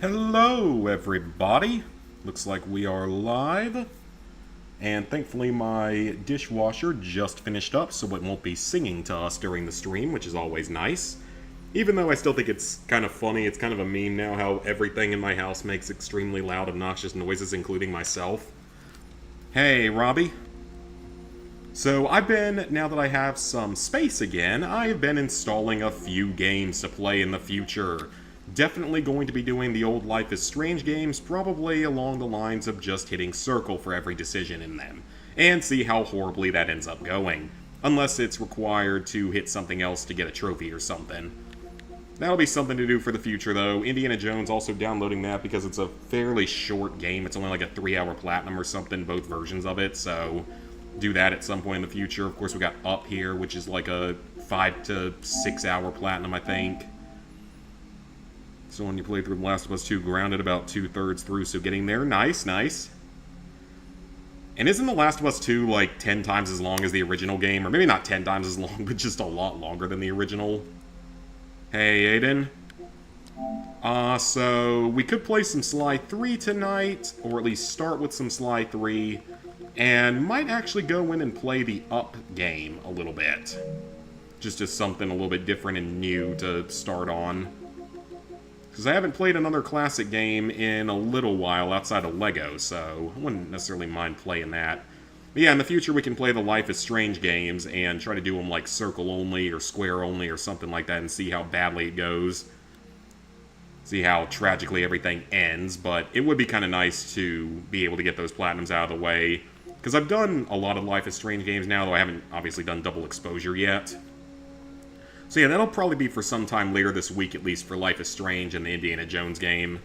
Hello, everybody. Looks like we are live. And thankfully, my dishwasher just finished up, so it won't be singing to us during the stream, which is always nice. Even though I still think it's kind of funny, it's kind of a meme now how everything in my house makes extremely loud, obnoxious noises, including myself. Hey, Robbie. So now that I have some space again, I've been installing a few games to play in the future. Definitely going to be doing the old Life is Strange games, probably along the lines of just hitting circle for every decision in them, and see how horribly that ends up going, unless it's required to hit something else to get a trophy or something. That'll be something to do for the future, though. Indiana Jones, also downloading that because it's a fairly short game. It's only like a 3-hour platinum or something, both versions of it, so do that at some point in the future. Of course, we got Up here, which is like a 5 to 6 hour platinum, I think. So when you play through The Last of Us 2, grounded about 2/3 through, so getting there. Nice, nice. And isn't The Last of Us 2 like 10 times as long as the original game? Or maybe not 10 times as long, but just a lot longer than the original. Hey, Aiden. So we could play some Sly 3 tonight, or at least start with some Sly 3, and might actually go in and play the Up game a little bit. Just as something a little bit different and new to start on. Because I haven't played another classic game in a little while outside of LEGO, so I wouldn't necessarily mind playing that. But yeah, in the future we can play the Life is Strange games and try to do them like circle only or square only or something like that and see how badly it goes. See how tragically everything ends, but it would be kind of nice to be able to get those platinums out of the way. Because I've done a lot of Life is Strange games now, though I haven't obviously done double exposure yet. So yeah, that'll probably be for some time later this week, at least, for Life is Strange and the Indiana Jones game.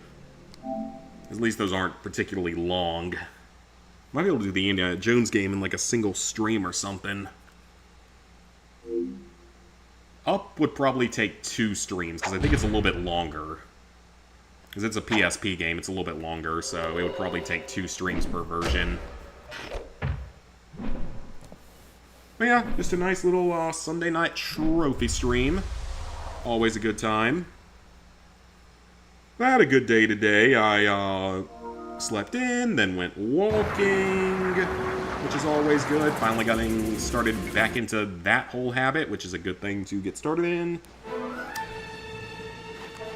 At least those aren't particularly long. Might be able to do the Indiana Jones game in like a single stream or something. Up would probably take 2 streams, because I think it's a little bit longer. Because it's a PSP game, it's a little bit longer, so it would probably take 2 streams per version. But yeah, just a nice little Sunday night trophy stream. Always a good time. I had a good day today. I slept in, then went walking, which is always good. Finally getting started back into that whole habit, which is a good thing to get started in.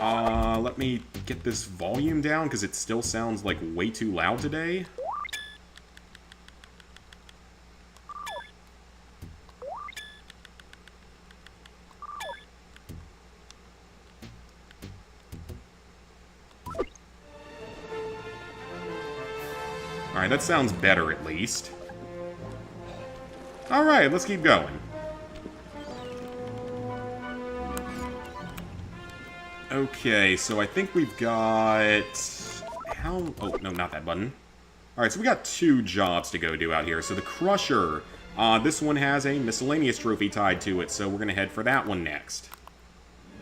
Let me get this volume down, because it still sounds like way too loud today. Alright, that sounds better at least. Alright, let's keep going. Okay, so I think we've got... Oh, no, not that button. Alright, so we got 2 jobs to go do out here. So the Crusher, this one has a miscellaneous trophy tied to it, so we're going to head for that one next.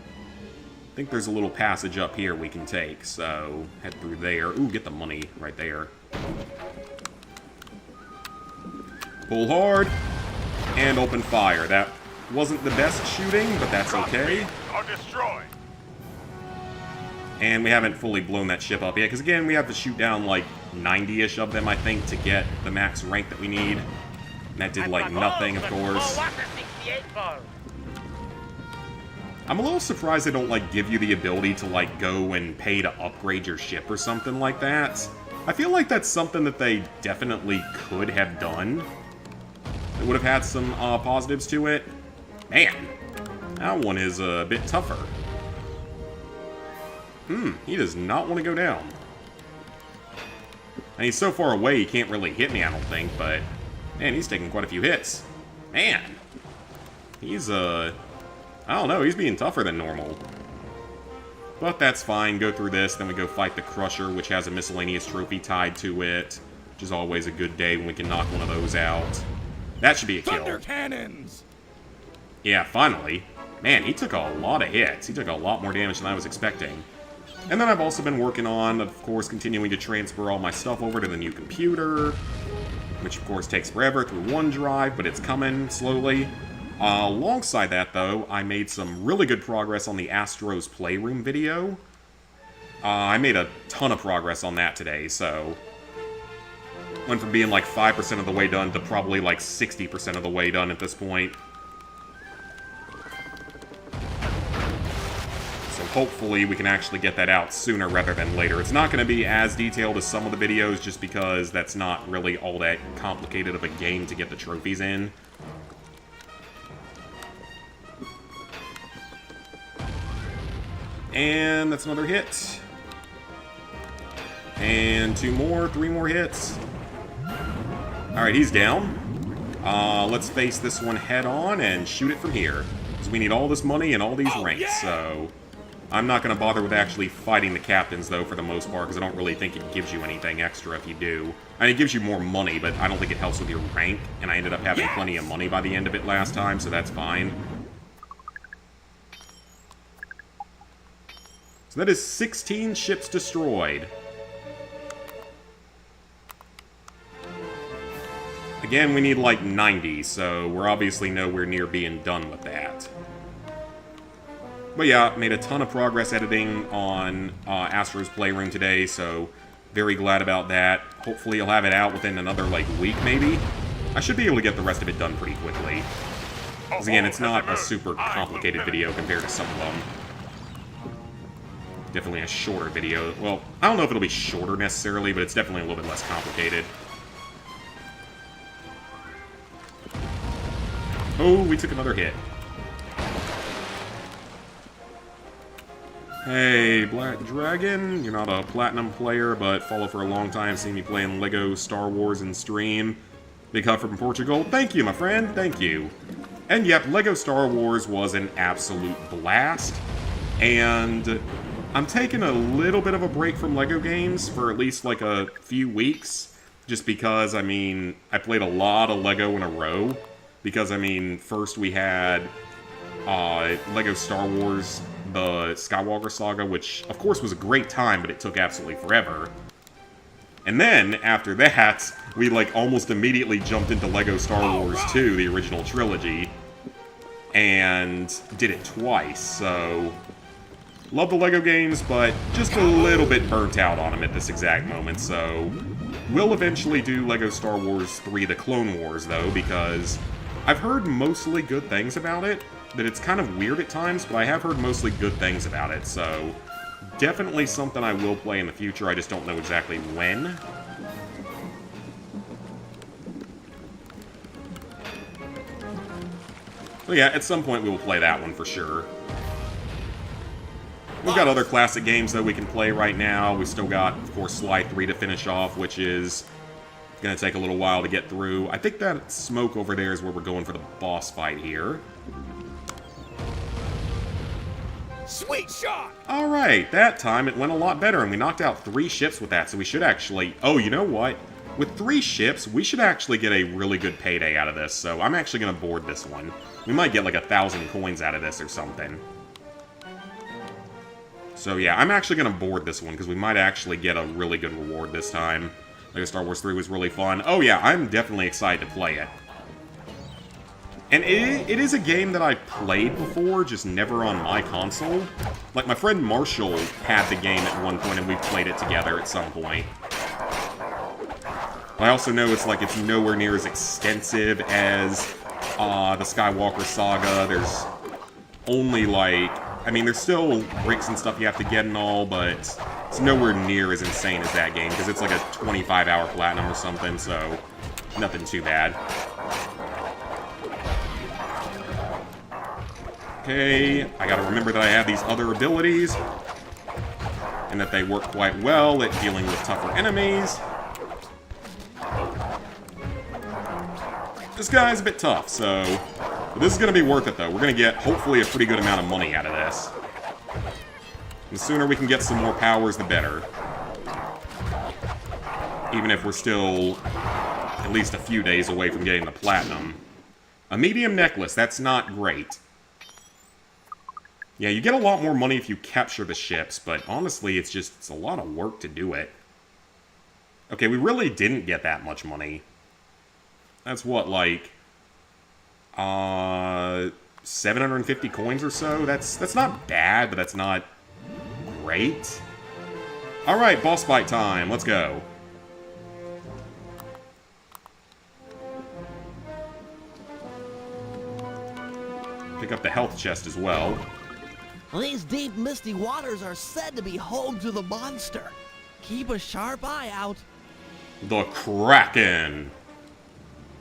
I think there's a little passage up here we can take, so head through there. Ooh, get the money right there. Pull hard, and open fire. That wasn't the best shooting, but that's okay. And we haven't fully blown that ship up yet, because again, we have to shoot down like 90-ish of them, I think, to get the max rank that we need. And that did like nothing, of course. I'm a little surprised they don't like give you the ability to like go and pay to upgrade your ship or something like that. I feel like that's something that they definitely could have done. It would have had some positives to it. Man, that one is a bit tougher. He does not want to go down. And he's so far away he can't really hit me, I don't think, but... Man, he's taking quite a few hits. Man! He's, I don't know, he's being tougher than normal. But that's fine, go through this, then we go fight the Crusher, which has a miscellaneous trophy tied to it, which is always a good day when we can knock one of those out. That should be a kill. Thunder cannons! Yeah, finally. Man, he took a lot of hits. He took a lot more damage than I was expecting. And then I've also been working on, of course, continuing to transfer all my stuff over to the new computer, which of course takes forever through OneDrive, but it's coming slowly. Alongside that, though, I made some really good progress on the Astro's Playroom video. I made a ton of progress on that today, so... Went from being like 5% of the way done to probably like 60% of the way done at this point. So hopefully we can actually get that out sooner rather than later. It's not going to be as detailed as some of the videos just because that's not really all that complicated of a game to get the trophies in. And that's another hit. And 2 more, 3 more hits. Alright, he's down. Let's face this one head on and shoot it from here. Because we need all this money and all these ranks, so... I'm not going to bother with actually fighting the captains, though, for the most part, because I don't really think it gives you anything extra if you do. I mean, it gives you more money, but I don't think it helps with your rank, and I ended up having plenty of money by the end of it last time, so that's fine. So that is 16 ships destroyed. Again, we need like 90, so we're obviously nowhere near being done with that. But yeah, made a ton of progress editing on Astro's Playroom today, so very glad about that. Hopefully I'll have it out within another, like, week, maybe? I should be able to get the rest of it done pretty quickly. Because again, it's not a super complicated video compared to some of them. Definitely a shorter video. Well, I don't know if it'll be shorter necessarily, but it's definitely a little bit less complicated. Oh, we took another hit. Hey, Black Dragon, you're not a Platinum player, but follow for a long time, seen me playing LEGO Star Wars in stream. Big hug from Portugal. Thank you, my friend, thank you. And yep, LEGO Star Wars was an absolute blast. And I'm taking a little bit of a break from LEGO games for at least like a few weeks. Just because, I mean, I played a lot of LEGO in a row. Because, I mean, first we had LEGO Star Wars, the Skywalker Saga, which, of course, was a great time, but it took absolutely forever. And then, after that, we, like, almost immediately jumped into LEGO Star Wars 2, the original trilogy, and did it twice, so... Love the LEGO games, but just a little bit burnt out on them at this exact moment, so... We'll eventually do LEGO Star Wars 3 The Clone Wars, though, because I've heard mostly good things about it. That it's kind of weird at times, but I have heard mostly good things about it, so definitely something I will play in the future, I just don't know exactly when. So yeah, at some point we will play that one for sure. We've got other classic games that we can play right now. We still got, of course, Sly 3 to finish off, which is going to take a little while to get through. I think that smoke over there is where we're going for the boss fight here. Sweet shot! Alright, that time it went a lot better, and we knocked out 3 ships with that, so we should actually... Oh, you know what? With 3 ships, we should actually get a really good payday out of this, so I'm actually going to board this one. We might get like 1,000 coins out of this or something. So yeah, I'm actually going to board this one, because we might actually get a really good reward this time. LEGO Star Wars 3 was really fun. Oh yeah, I'm definitely excited to play it. And it is a game that I've played before, just never on my console. Like, my friend Marshall had the game at one point, and we've played it together at some point. I also know it's nowhere near as extensive as the Skywalker Saga. There's only, like... I mean, there's still bricks and stuff you have to get and all, but it's nowhere near as insane as that game, because it's like a 25-hour platinum or something, so nothing too bad. Okay, I gotta remember that I have these other abilities, and that they work quite well at dealing with tougher enemies. This guy's a bit tough, so... But this is gonna be worth it, though. We're gonna get, hopefully, a pretty good amount of money out of this. The sooner we can get some more powers, the better. Even if we're still at least a few days away from getting the platinum. A medium necklace, that's not great. Yeah, you get a lot more money if you capture the ships, but honestly, it's a lot of work to do it. Okay, we really didn't get that much money. That's what, like... 750 coins or so? That's not bad, but that's not great. Alright, boss fight time. Let's go. Pick up the health chest as well. These deep, misty waters are said to be home to the monster. Keep a sharp eye out. The Kraken.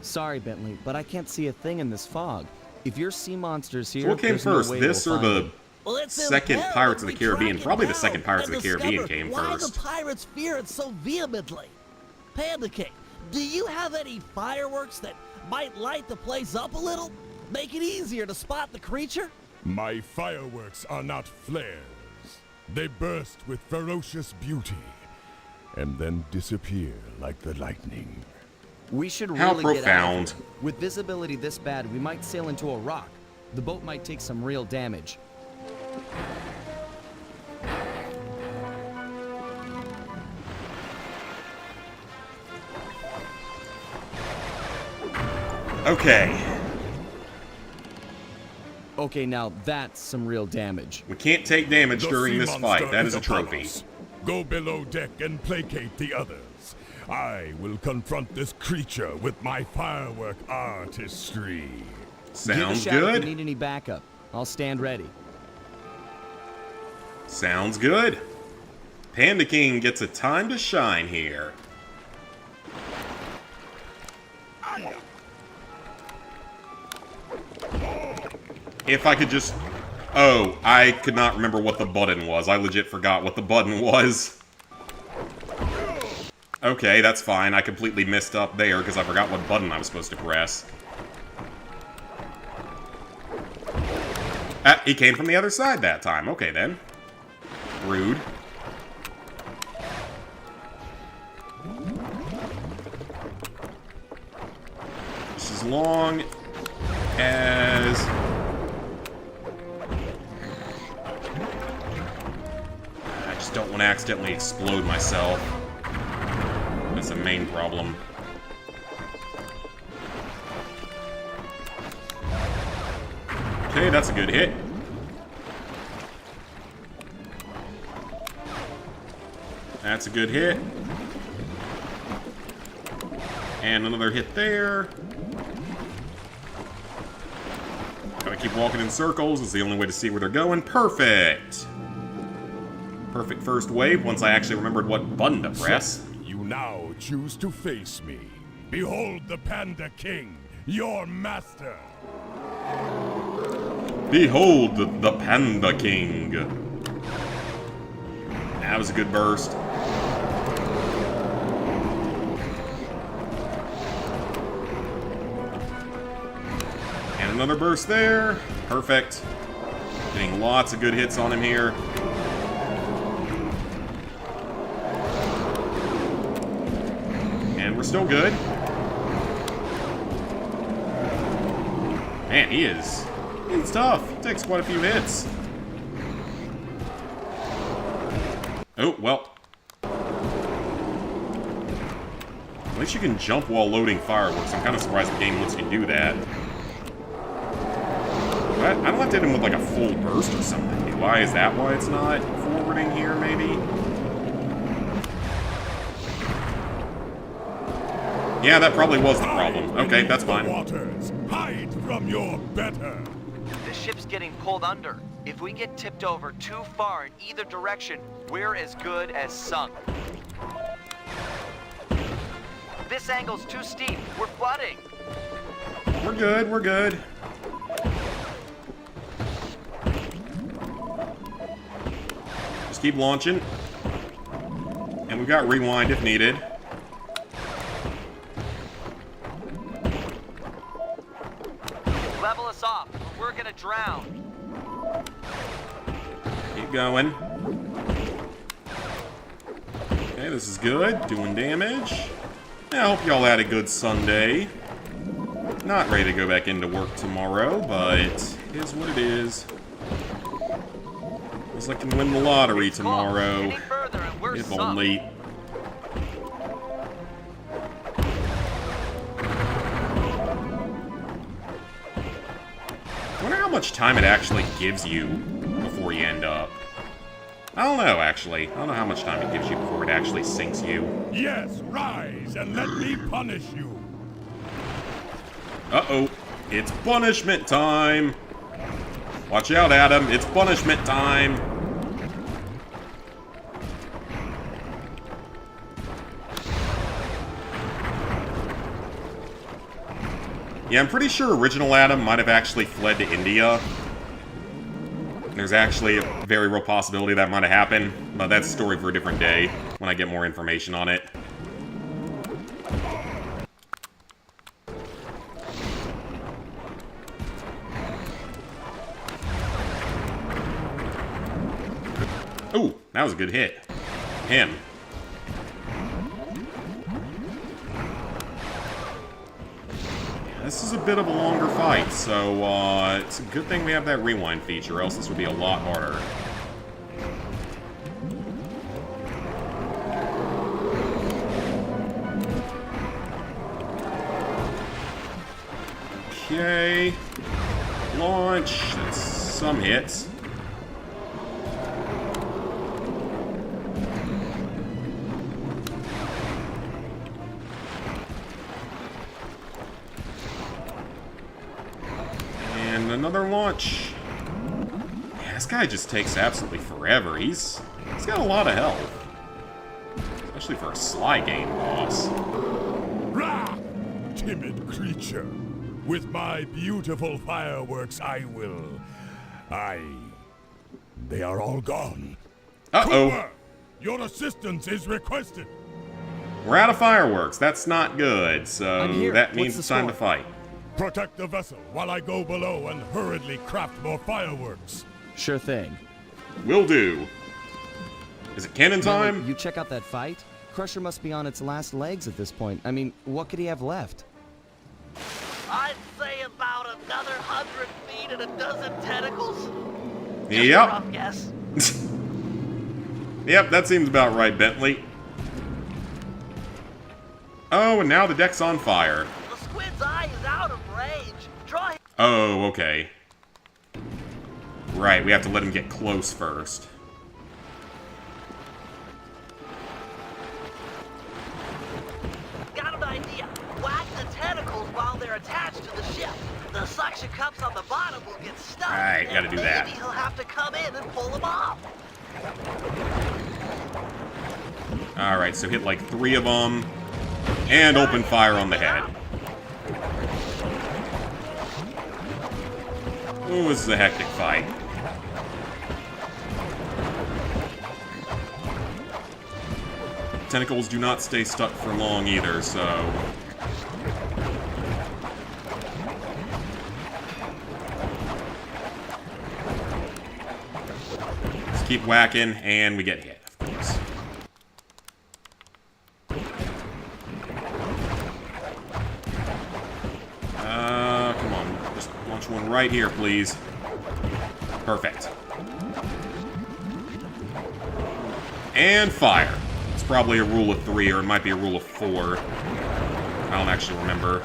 Sorry, Bentley, but I can't see a thing in this fog. If your sea monster's here, So what came there's no first, way this we'll or find the him. Well, it's second imperative Pirates of the we Caribbean? track it Probably the down second Pirates of and the Caribbean discover came why first. the pirates fear it so vehemently. Panda King, do you have any fireworks that might light the place up a little? Make it easier to spot the creature? My fireworks are not flares. They burst with ferocious beauty and then disappear like the lightning. We should How really get out profound. of here. With visibility this bad, we might sail into a rock. The boat might take some real damage. Okay. Okay, now that's some real damage. We can't take damage The during sea this monster fight. That is is a upon trophy. us. Go below deck and placate the others. I will confront this creature with my firework artistry. Give a Sounds shout if good. you need any backup. I'll stand ready. Sounds good. Panda King gets a time to shine here. If I could just... Oh, I could not remember what the button was. I legit forgot what the button was. Okay, that's fine. I completely messed up there because I forgot what button I was supposed to press. Ah, he came from the other side that time. Okay, then. Rude. Just as long as... I just don't want to accidentally explode myself. That's the main problem. Okay, that's a good hit. That's a good hit. And another hit there. Gotta keep walking in circles. It's the only way to see where they're going. Perfect! Perfect first wave once I actually remembered what button to press. You now choose to face me. Behold the Panda King, your master. Behold the Panda King. That was a good burst. And another burst there. Perfect. Getting lots of good hits on him here. And we're still good. Man, he's tough. He takes quite a few hits. Oh, well. At least you can jump while loading fireworks. I'm kind of surprised the game lets you do that. I don't have to hit him with like a full burst or something. Why is that why it's not forwarding here, maybe? Yeah, that probably was the problem. Okay, that's The fine. waters, hide from your better. The ship's getting pulled under. If we get tipped over too far in either direction, we're as good as sunk. This angle's too steep. We're flooding. We're good, we're good. Just keep launching. And we've got rewind if needed. Level us off, or we're gonna drown. Keep going. Okay, this is good. Doing damage. I hope y'all had a good Sunday. Not ready to go back into work tomorrow, but it is what it is. Looks like I can win the lottery tomorrow. Any further and we're If sunk. only. I wonder how much time it actually gives you before you end up. I don't know, actually. I don't know how much time it gives you before it actually sinks you. Yes, rise and let me punish you. Uh-oh. It's punishment time! Watch out, Adam. It's punishment time! Yeah, I'm pretty sure original Adam might have actually fled to India. There's actually a very real possibility that might have happened, but that's a story for a different day, when I get more information on it. Ooh, that was a good hit. Him. This is a bit of a longer fight, so it's a good thing we have that rewind feature, else this would be a lot harder. Okay. Launch. That's some hits. Another launch. Yeah, this guy just takes absolutely forever. He's got a lot of health. Especially for a Sly game boss. Rah! Timid creature. With my beautiful fireworks, They are all gone. Uh-oh. Cooper, your assistance is requested. We're out of fireworks. That's not good. So I'm here. that means What's it's the time to score? fight. Protect the vessel while I go below and hurriedly craft more fireworks. Sure thing. Will do. Is it cannon Bentley, time? you check out that fight? Crusher must be on its last legs at this point. I mean, what could he have left? I'd say about another 100 feet and a dozen tentacles. Just a Yep. rough guess. Yep, that seems about right, Bentley. Oh, and now the deck's on fire. The squid's eye is out of range. Draw him. Oh, okay. Right, we have to let him get close first. Got an idea. Whack the tentacles while they're attached to the ship. The suction cups on the bottom will get stuck. Alright, gotta do that. Maybe he'll have to come in and pull them off. Alright, so hit like 3 of them. And open fire on the head. Ooh, this is a hectic fight. Tentacles do not stay stuck for long either, so... Just keep whacking, and we get hit, of course. Come on. Just launch one right here, please. Perfect. And fire. It's probably a rule of 3, or it might be a rule of 4. I don't actually remember.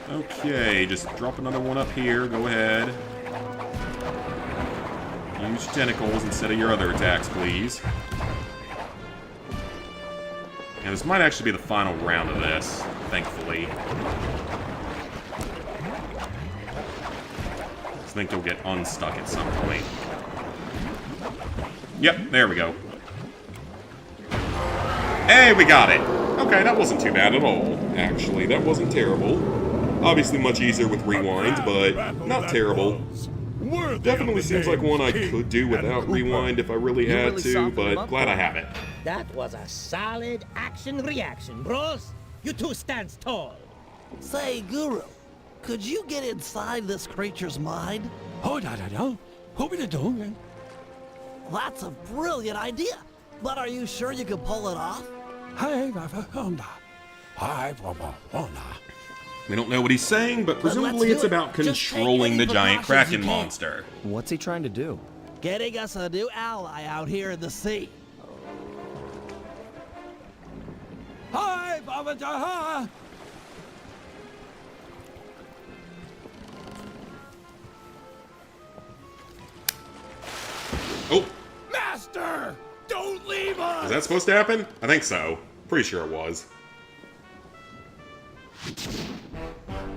Okay, just drop another one up here. Go ahead. Use tentacles instead of your other attacks, please. And this might actually be the final round of this, thankfully. I think you'll get unstuck at some point. Yep, there we go. Hey, we got it! Okay, that wasn't too bad at all, actually. That wasn't terrible. Obviously much easier with rewind, but not terrible. Definitely seems like one I could do without rewind if I really had to, but glad I have it. That was a solid action-reaction, bros. You two stand tall. Say, Guru, could you get inside this creature's mind? That's a brilliant idea. But are you sure you can pull it off? We don't know what he's saying, but presumably do it's it. about Just controlling take the any giant precautions you Kraken can. monster. What's he trying to do? Getting us a new ally out here in the sea. Hi, life of a Jaha! Oh, Master! Don't leave us! is that supposed to happen? I think so. Pretty sure it was.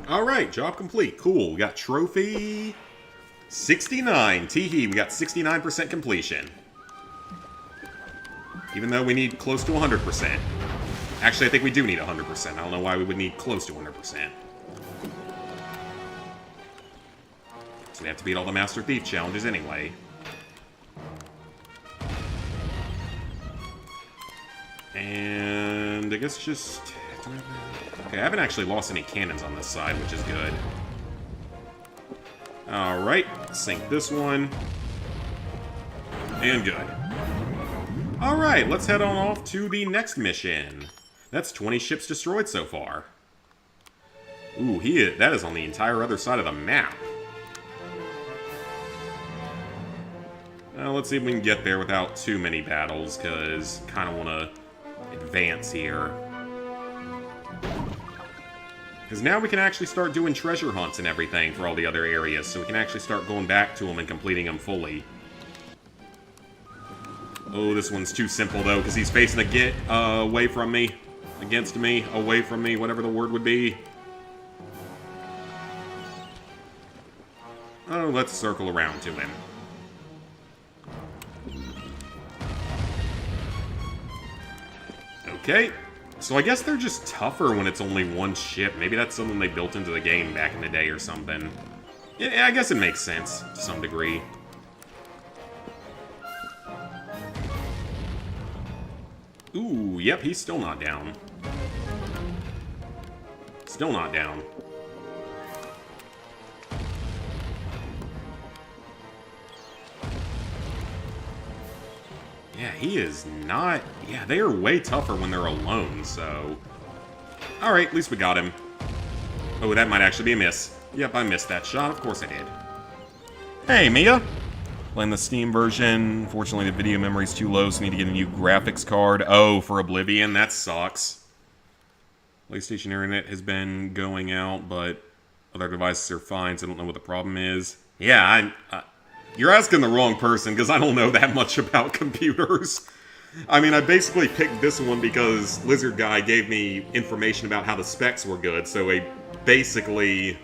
Alright, job complete. Cool. We got trophy 69. Teehee, we got 69% completion. Even though we need close to 100%. Actually, I think we do need 100%. I don't know why we would need close to 100%. So we have to beat all the Master Thief challenges anyway. And I guess just... Okay, I haven't actually lost any cannons on this side, which is good. Alright, sink this one. And good. Alright, let's head on off to the next mission. That's 20 ships destroyed so far. Ooh, that is on the entire other side of the map. Let's see if we can get there without too many battles, because kind of want to advance here. Because now we can actually start doing treasure hunts and everything for all the other areas, so we can actually start going back to them and completing them fully. Oh, this one's too simple, though, because he's facing a get away from me. Against me, away from me, whatever the word would be. Oh, let's circle around to him. Okay. So I guess they're just tougher when it's only one ship. Maybe that's something they built into the game back in the day or something. Yeah, I guess it makes sense to some degree. Ooh, yep, he's still not down. Still not down. Yeah, he is not... Yeah, they are way tougher when they're alone, so... Alright, at least we got him. Oh, that might actually be a miss. Yep, I missed that shot. Of course I did. Hey, Mia! Playing the Steam version. Fortunately, the video memory's too low, so I need to get a new graphics card. Oh, for Oblivion? That sucks. PlayStation Internet has been going out, but other devices are fine, so I don't know what the problem is. Yeah, you're asking the wrong person, because I don't know that much about computers. I mean, I basically picked this one because Lizard Guy gave me information about how the specs were good, so basically,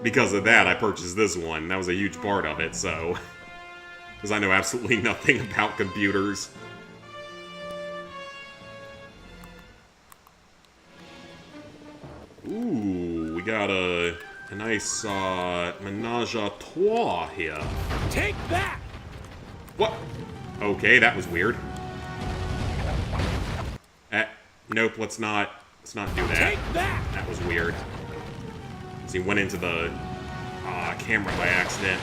because of that, I purchased this one. That was a huge part of it, so... Because I know absolutely nothing about computers. Ooh, we got a nice menage a trois here. Take that! What? Okay, that was weird. Nope, let's not do that. Take that! That was weird. So he went into the camera by accident.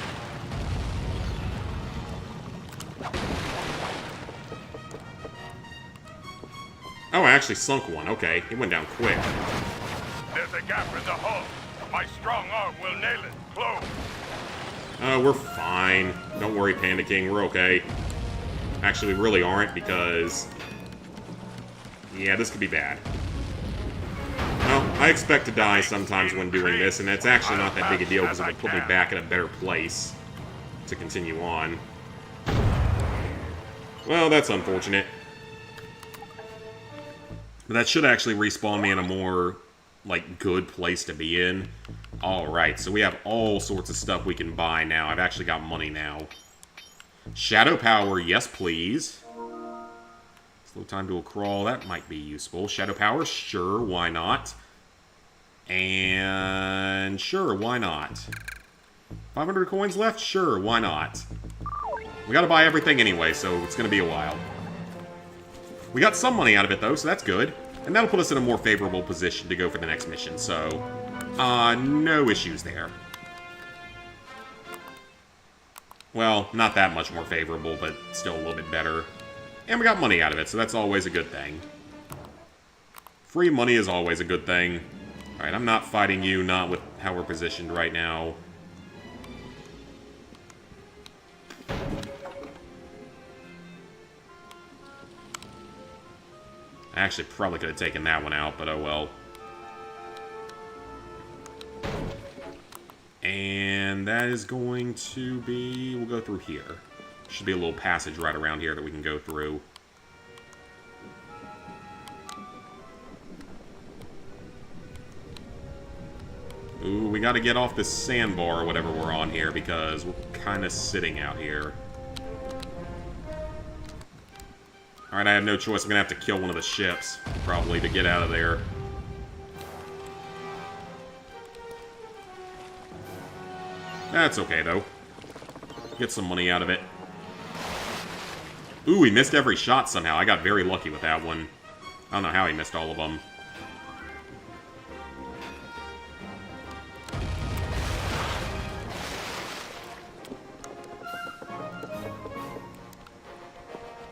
Oh, I actually sunk one. Okay, he went down quick. There's a gap in the hull. My strong arm will nail it. Close. We're fine. Don't worry, Panda King. We're okay. Actually, we really aren't, because... Yeah, this could be bad. Well, I expect to die sometimes when doing this, and it's actually not that big a deal, because it would put me back in a better place to continue on. Well, that's unfortunate. But that should actually respawn me in a more, like, good place to be in. Alright, so we have all sorts of stuff we can buy now. I've actually got money now. Shadow Power, yes please. Slow time to a crawl, that might be useful. Shadow Power, sure, why not? And sure, why not? 500 coins left? Sure, why not? We gotta buy everything anyway, so it's gonna be a while. We got some money out of it, though, so that's good. And that'll put us in a more favorable position to go for the next mission, so... no issues there. Well, not that much more favorable, but still a little bit better. And we got money out of it, so that's always a good thing. Free money is always a good thing. Alright, I'm not fighting you, not with how we're positioned right now. I actually probably could have taken that one out, but oh well. And that is going to be... We'll go through here. Should be a little passage right around here that we can go through. Ooh, we gotta get off this sandbar or whatever we're on here because we're kind of sitting out here. Alright, I have no choice. I'm gonna have to kill one of the ships, probably, to get out of there. That's okay, though. Get some money out of it. Ooh, he missed every shot somehow. I got very lucky with that one. I don't know how he missed all of them.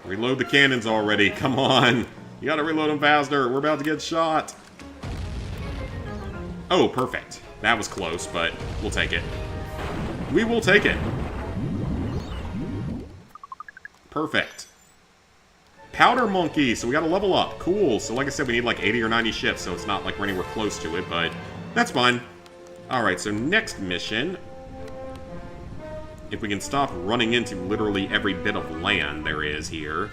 Reload the cannons already. Come on. You gotta reload them faster. We're about to get shot. Oh, perfect. That was close, but we'll take it. We will take it. Perfect. Powder Monkey, so we gotta level up. Cool. So like I said, we need like 80 or 90 ships, so it's not like we're anywhere close to it, but that's fine. Alright, so next mission. If we can stop running into literally every bit of land there is here.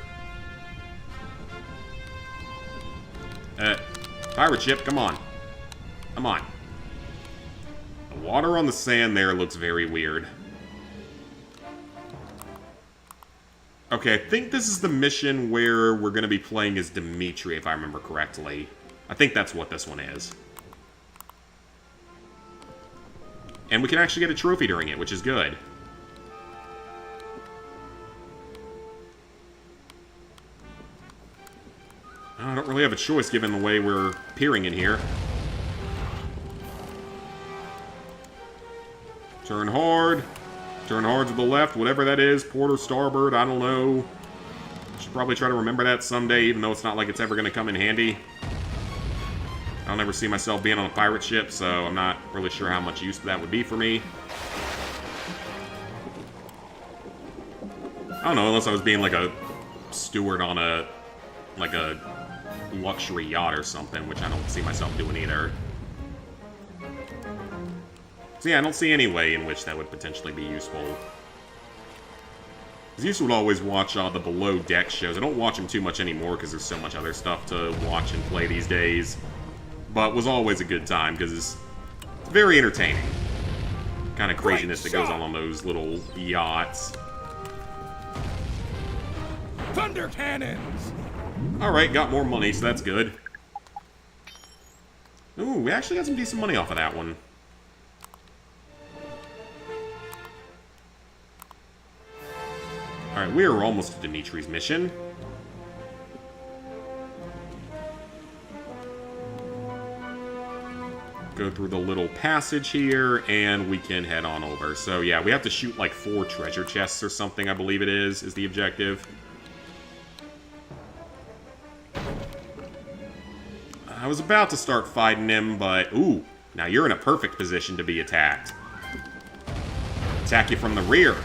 Pirate ship, come on. Come on. The water on the sand there looks very weird. Okay, I think this is the mission where we're going to be playing as Dimitri, if I remember correctly. I think that's what this one is. And we can actually get a trophy during it, which is good. I don't really have a choice given the way we're peering in here. Turn hard. Turn hard to the left, whatever that is. Port or starboard, I don't know. Should probably try to remember that someday, even though it's not like it's ever going to come in handy. I don't ever see myself being on a pirate ship, so I'm not really sure how much use that would be for me. I don't know, unless I was being like a steward on a... like a luxury yacht or something, which I don't see myself doing either. So yeah, I don't see any way in which that would potentially be useful. I used to always watch the Below Deck shows. I don't watch them too much anymore because there's so much other stuff to watch and play these days. But was always a good time because it's very entertaining. Kind of craziness that goes on those little yachts. Thunder cannons! Alright, got more money, so that's good. Ooh, we actually got some decent money off of that one. Alright, we are almost to Dimitri's mission. Go through the little passage here, and we can head on over. So yeah, we have to shoot like 4 treasure chests or something, I believe it is the objective. I was about to start fighting him, but... Ooh, now you're in a perfect position to be attacked. Attack you from the rear.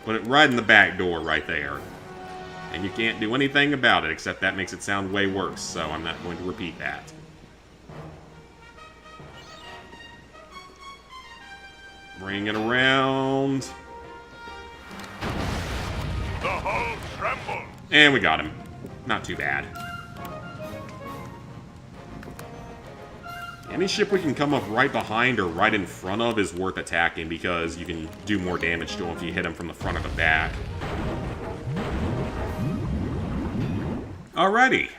Put it right in the back door right there. And you can't do anything about it, except that makes it sound way worse, so I'm not going to repeat that. Bring it around. The hull trembles! And we got him. Not too bad. Any ship we can come up right behind or right in front of is worth attacking because you can do more damage to them if you hit them from the front or the back. Alrighty.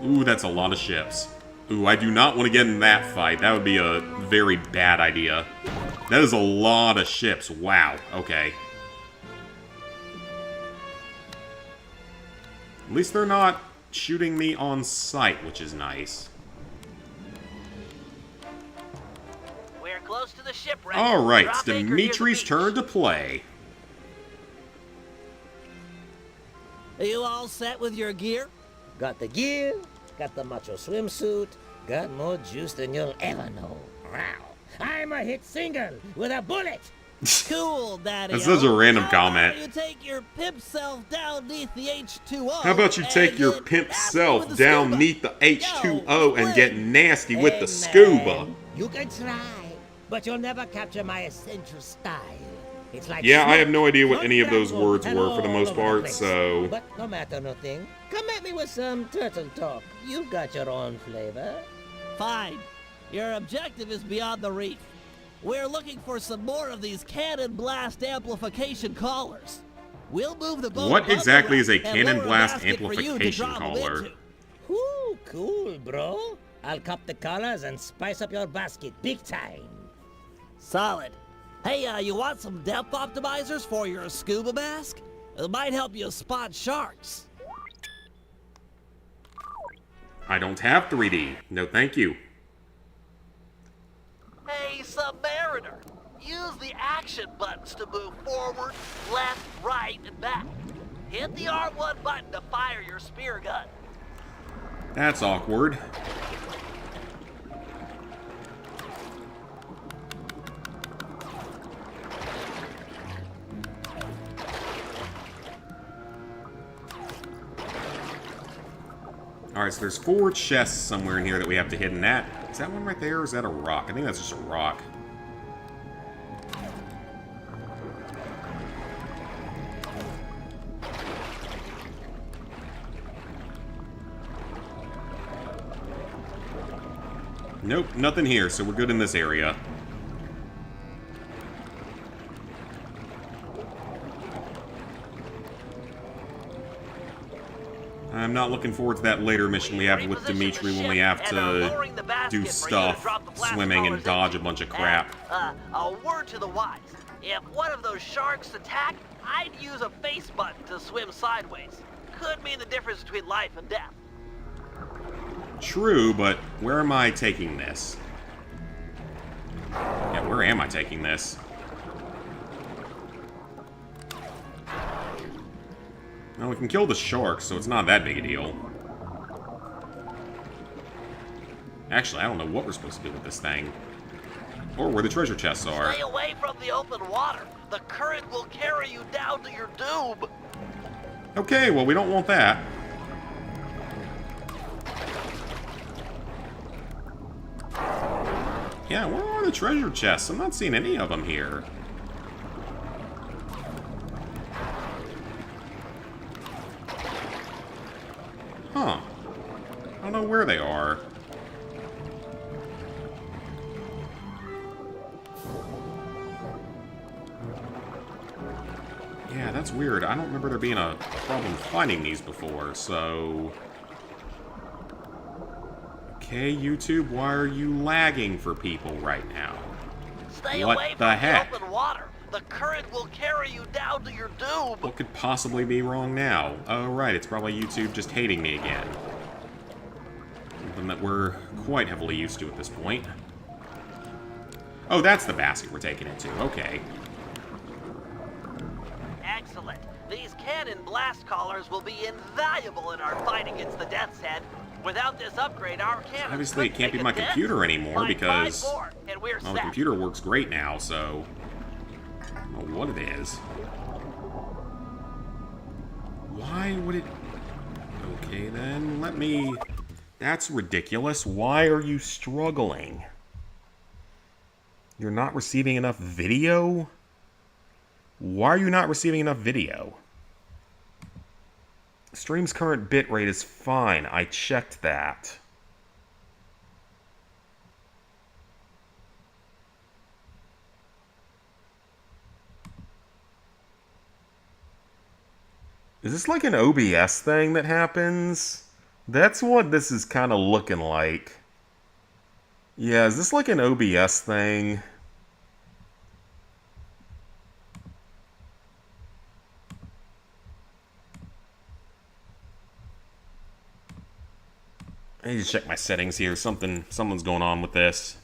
Ooh, that's a lot of ships. Ooh, I do not want to get in that fight. That would be a very bad idea. That is a lot of ships. Wow. Okay. At least they're not shooting me on sight, which is nice. We're close to the shipwreck. Alright, it's Drop anchor near the Dimitri's beach. turn to play. Are you all set with your gear? Got the gear, got the macho swimsuit, Got more juice than you'll ever know. Wow. I'm a hit single with a bullet. Cool, Daddy. That's such a random comment. How about you take your pimp self down neath the H2O? How about you take your pimp self down neath the H2O and get nasty with the Hey, scuba? man, you can try, but you'll never capture my essential style. It's like Yeah, I smoke, have no idea what any of those unravel, words and were for the all most over part, place. so... But no matter nothing, come at me with some turtle talk. You got your own flavor. Fine. Your objective is beyond the reef. We're looking for some more of these cannon blast amplification collars. We'll move the boat. What above the exactly is a wreck and cannon lower blast basket for you to amplification drop 'em collar? into. Whoo, cool, bro. I'll cop the collars and spice up your basket big time. Solid. Hey, you want some depth optimizers for your scuba mask? It might help you spot sharks. I don't have 3D. No, thank you. Hey, Submariner. Use the action buttons to move forward, left, right, and back. Hit the R1 button to fire your spear gun. That's awkward. Alright, so there's 4 chests somewhere in here that we have to hit in that. Is that one right there, or is that a rock? I think that's just a rock. Nope, nothing here, so we're good in this area. I'm not looking forward to that later mission we have with Dimitri when we have to do stuff, swimming and dodge a bunch of crap. A word to the wise. If one of those sharks attack, I'd use a face button to swim sideways. Could mean the difference between life and death. True, but where am I taking this? Yeah, where am I taking this? Well, we can kill the sharks, so it's not that big a deal. Actually, I don't know what we're supposed to do with this thing. Or where the treasure chests are. Stay away from the open water. The current will carry you down to your doom. Okay, well, we don't want that. Yeah, where are the treasure chests? I'm not seeing any of them here. Huh. I don't know where they are. Yeah, that's weird. I don't remember there being a problem finding these before, so... Okay, YouTube, why are you lagging for people right now? Stay What away the from heck? the open water. The current will carry you down to your doom. What could possibly be wrong now? Oh, right, it's probably YouTube just hating me again. Something that we're quite heavily used to at this point. Oh, that's the basket we're taking it to. Okay. Excellent. These cannon blast collars will be invaluable in our fight against the Death's Head. Without this upgrade, our cannon Obviously, it can't be my computer anymore because... and we're Well, the set. computer works great now, so... I don't know what it is. Why would it... Okay, then, let me... That's ridiculous. Why are you struggling? You're not receiving enough video? Why are you not receiving enough video? Stream's current bitrate is fine. I checked that. Is this like an OBS thing that happens? That's what this is kind of looking like. Yeah, is this like an OBS thing? I need to check my settings here. Someone's going on with this.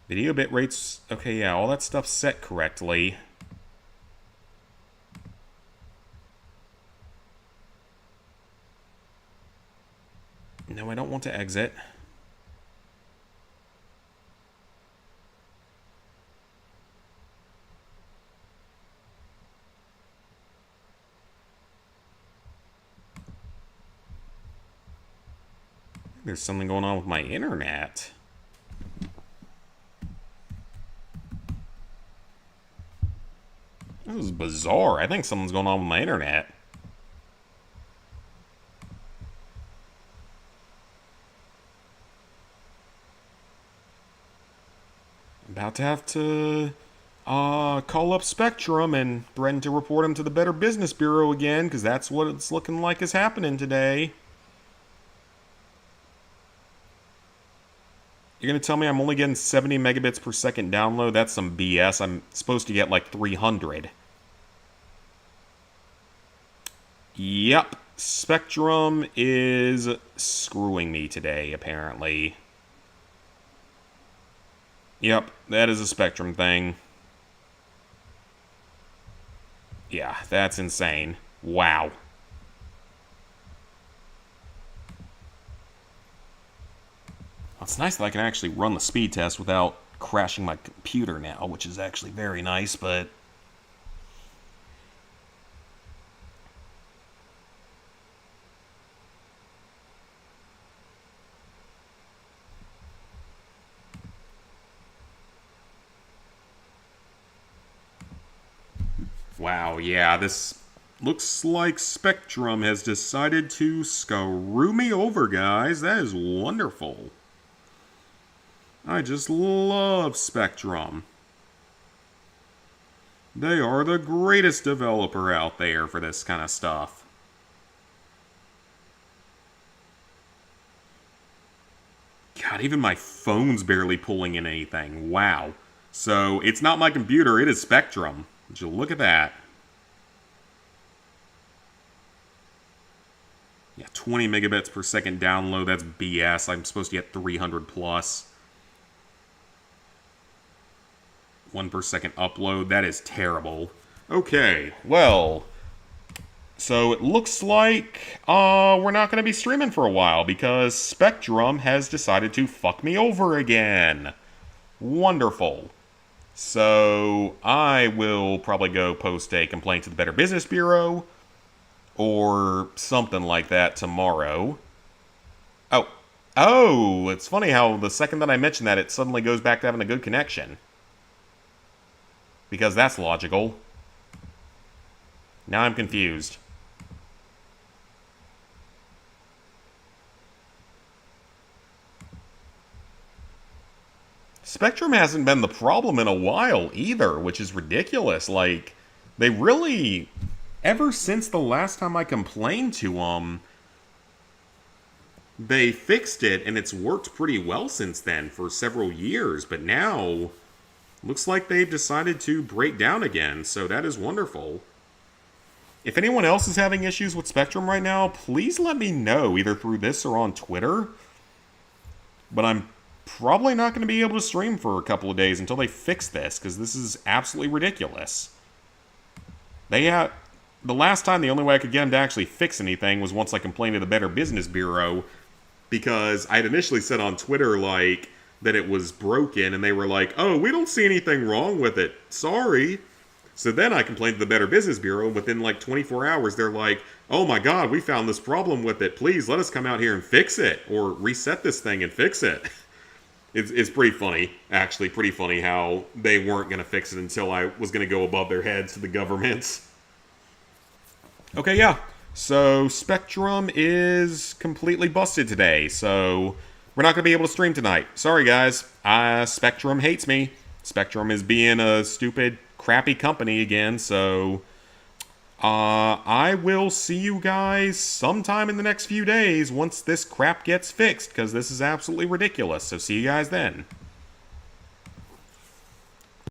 Video bit rates. Okay, yeah, all that stuff's set correctly. No, I don't want to exit. There's something going on with my internet. This is bizarre. I think something's going on with my internet. About to have to call up Spectrum and threaten to report him to the Better Business Bureau again, because that's what it's looking like is happening today. You're going to tell me I'm only getting 70 megabits per second download? That's some BS. I'm supposed to get like 300. Yep. Spectrum is screwing me today, apparently. Yep, that is a Spectrum thing. Yeah, that's insane. Wow. It's nice that I can actually run the speed test without crashing my computer now, which is actually very nice, but... Wow, yeah, this looks like Spectrum has decided to screw me over, guys. That is wonderful. I just love Spectrum. They are the greatest developer out there for this kind of stuff. God, even my phone's barely pulling in anything. Wow. So, it's not my computer, it is Spectrum. Would you look at that? Yeah, 20 megabits per second download, that's BS. I'm supposed to get 300 plus. 1 per second upload, that is terrible. Okay, well, so it looks like we're not going to be streaming for a while because Spectrum has decided to fuck me over again. Wonderful. So I will probably go post a complaint to the Better Business Bureau or something like that tomorrow. Oh, it's funny how the second that I mention that, it suddenly goes back to having a good connection. Because that's logical. Now I'm confused. Spectrum hasn't been the problem in a while either, which is ridiculous. Like, they really... Ever since the last time I complained to them, they fixed it, and it's worked pretty well since then for several years. But now... looks like they've decided to break down again, so that is wonderful. If anyone else is having issues with Spectrum right now, please let me know, either through this or on Twitter. But I'm probably not going to be able to stream for a couple of days until they fix this, because this is absolutely ridiculous. The last time, the only way I could get them to actually fix anything was once I complained to the Better Business Bureau, because I had initially said on Twitter, like... that it was broken, and they were like, oh, we don't see anything wrong with it. Sorry. So then I complained to the Better Business Bureau, and within like 24 hours, they're like, oh my god, we found this problem with it. Please let us come out here and fix it, or reset this thing and fix it. It's pretty funny, actually, pretty funny how they weren't going to fix it until I was going to go above their heads to the government. Okay, yeah. So Spectrum is completely busted today, so... we're not going to be able to stream tonight. Sorry, guys. Spectrum hates me. Spectrum is being a stupid, crappy company again, so... I will see you guys sometime in the next few days once this crap gets fixed, because this is absolutely ridiculous. So see you guys then.